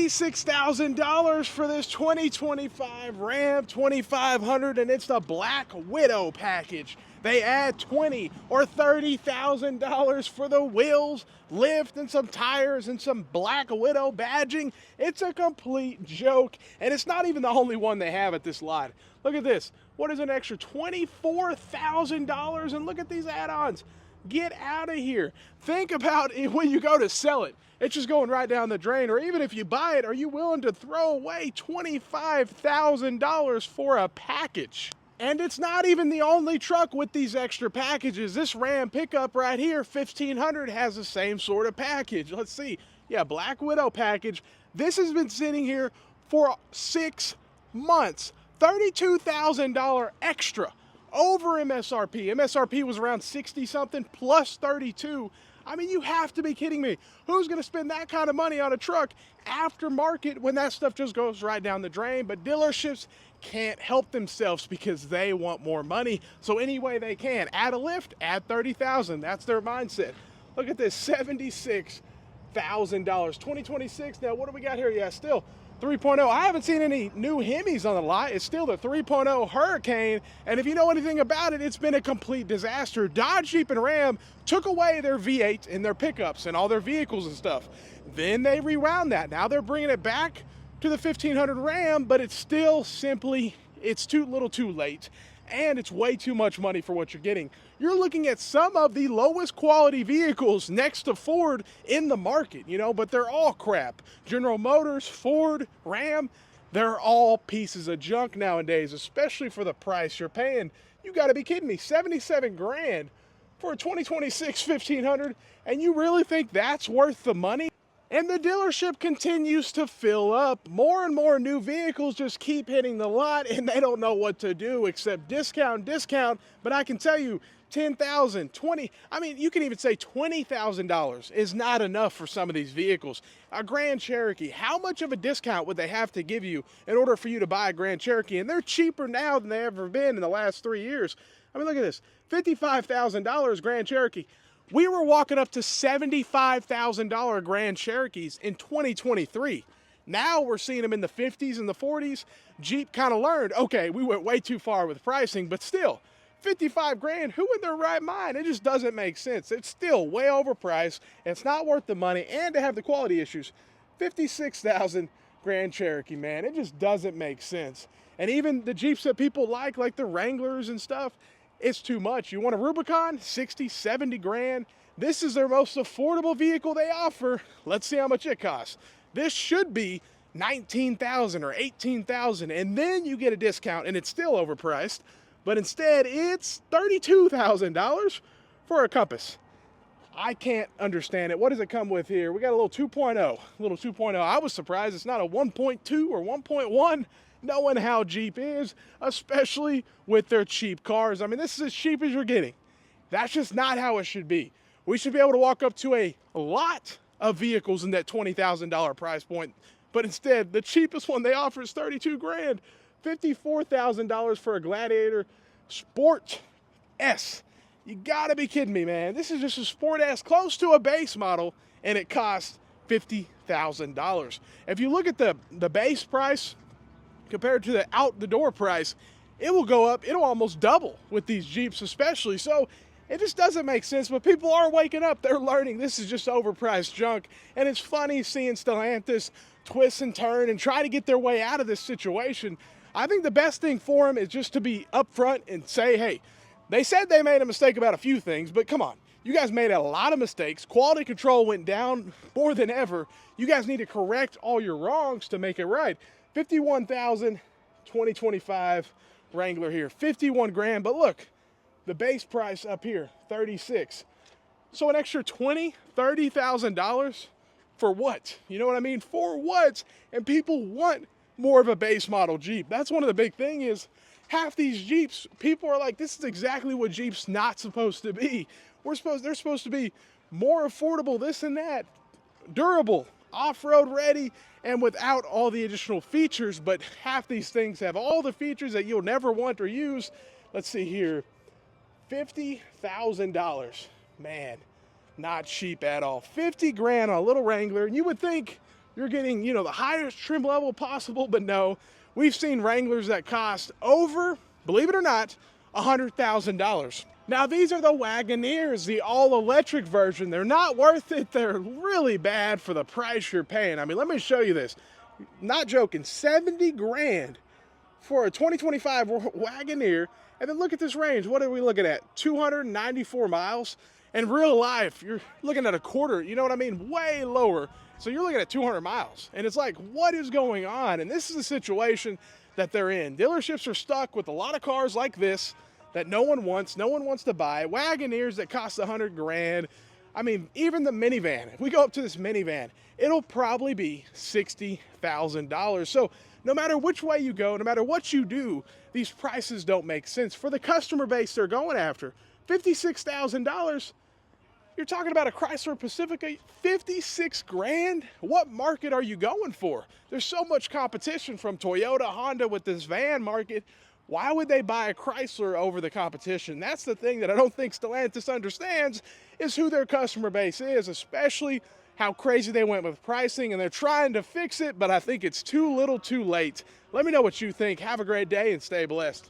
$86,000 for this 2025 Ram 2500, and it's the Black Widow package. They add $20,000 or $30,000 for the wheels, lift, and some tires and some Black Widow badging. It's a complete joke, and it's not even the only one they have at this lot. Look at this. What is an extra $24,000? And look at these add-ons. Get out of here. Think about it when you go to sell it. It's just going right down the drain. Or even if you buy it, are you willing to throw away $25,000 for a package? And it's not even the only truck with these extra packages. This Ram pickup right here, 1500, has the same sort of package. Let's see. Yeah, Black Widow package. This has been sitting here for 6 months. $32,000 extra over MSRP. MSRP was around 60 something plus 32. I mean, you have to be kidding me. Who's going to spend that kind of money on a truck aftermarket when that stuff just goes right down the drain? But dealerships can't help themselves because they want more money. So any way they can, add a lift, add 30,000. That's their mindset. Look at this, $76,000. 2026. Now, what do we got here? Yeah, still 3.0. I haven't seen any new Hemis on the lot. It's still the 3.0 Hurricane, and if you know anything about it, it's been a complete disaster. Dodge, Jeep, and Ram took away their V8 and their pickups and all their vehicles and stuff. Then they rewound that. Now they're bringing it back to the 1500 Ram, but it's still simply, it's too little too late, and it's way too much money for what you're getting. You're looking at some of the lowest quality vehicles next to Ford in the market, you know, but they're all crap. General Motors, Ford, Ram, they're all pieces of junk nowadays, especially for the price you're paying. You gotta be kidding me, 77 grand for a 2026 1500, and you really think that's worth the money? And the dealership continues to fill up. More and more new vehicles just keep hitting the lot, and they don't know what to do except discount. But I can tell you, $10,000, $20,000, I mean, you can even say $20,000 is not enough for some of these vehicles. A Grand Cherokee, how much of a discount would they have to give you in order for you to buy a Grand Cherokee? And they're cheaper now than they ever been in the last 3 years. I mean, look at this, $55,000 Grand Cherokee. We were walking up to $75,000 Grand Cherokees in 2023. Now we're seeing them in the 50s and the 40s. Jeep kind of learned, okay, we went way too far with pricing, but still, 55 grand, who in their right mind? It just doesn't make sense. It's still way overpriced. It's not worth the money, and to have the quality issues. 56,000 Grand Cherokee, man, it just doesn't make sense. And even the Jeeps that people like the Wranglers and stuff, it's too much. You want a Rubicon? 60, 70 grand. This is their most affordable vehicle they offer. Let's see how much it costs. This should be 19,000 or 18,000, and then you get a discount, and it's still overpriced. But instead, it's $32,000 for a Compass. I can't understand it. What does it come with here? We got a little 2.0. I was surprised it's not a 1.2 or 1.1. Knowing how Jeep is, especially with their cheap cars. I mean, this is as cheap as you're getting. That's just not how it should be. We should be able to walk up to a lot of vehicles in that $20,000 price point, but instead, the cheapest one they offer is 32 grand. $54,000 for a Gladiator Sport S. You gotta be kidding me, man. This is just a Sport S close to a base model, and it costs $50,000. If you look at the base price compared to the out-the-door price, it will go up, it'll almost double with these Jeeps especially. So it just doesn't make sense, but people are waking up. They're learning this is just overpriced junk, and it's funny seeing Stellantis twist and turn and try to get their way out of this situation. I think the best thing for them is just to be upfront and say, hey, they said they made a mistake about a few things, but come on. You guys made a lot of mistakes. Quality control went down more than ever. You guys need to correct all your wrongs to make it right. 51,000, 2025 Wrangler here, 51 grand. But look, the base price up here, 36. So an extra $20,000, $30,000 for what? You know what I mean? For what? And people want more of a base model Jeep. That's one of the big thing is half these Jeeps, people are like, this is exactly what Jeep's not supposed to be. They're supposed to be more affordable, this and that, durable, off-road ready, and without all the additional features. But half these things have all the features that you'll never want or use. Let's see here, $50,000, man, not cheap at all. 50 grand on a little Wrangler, and you would think You're getting, the highest trim level possible, but no, we've seen Wranglers that cost over, believe it or not, $100,000. Now these are the Wagoneers, the all-electric version. They're not worth it. They're really bad for the price you're paying. I mean, let me show you this. Not joking, 70 grand for a 2025 Wagoneer. And then look at this range. What are we looking at? 294 miles. In real life, you're looking at a quarter, you know what I mean? Way lower. So you're looking at 200 miles. And it's like, what is going on? And this is the situation that they're in. Dealerships are stuck with a lot of cars like this that no one wants to buy. Wagoneers that cost 100 grand. I mean, even the minivan, if we go up to this minivan, it'll probably be $60,000. So no matter which way you go, no matter what you do, these prices don't make sense. For the customer base they're going after, $56,000, you're talking about a Chrysler Pacifica, 56 grand? What market are you going for? There's so much competition from Toyota, Honda with this van market. Why would they buy a Chrysler over the competition? That's the thing that I don't think Stellantis understands, is who their customer base is, especially how crazy they went with pricing, and they're trying to fix it, but I think it's too little too late. Let me know what you think. Have a great day and stay blessed.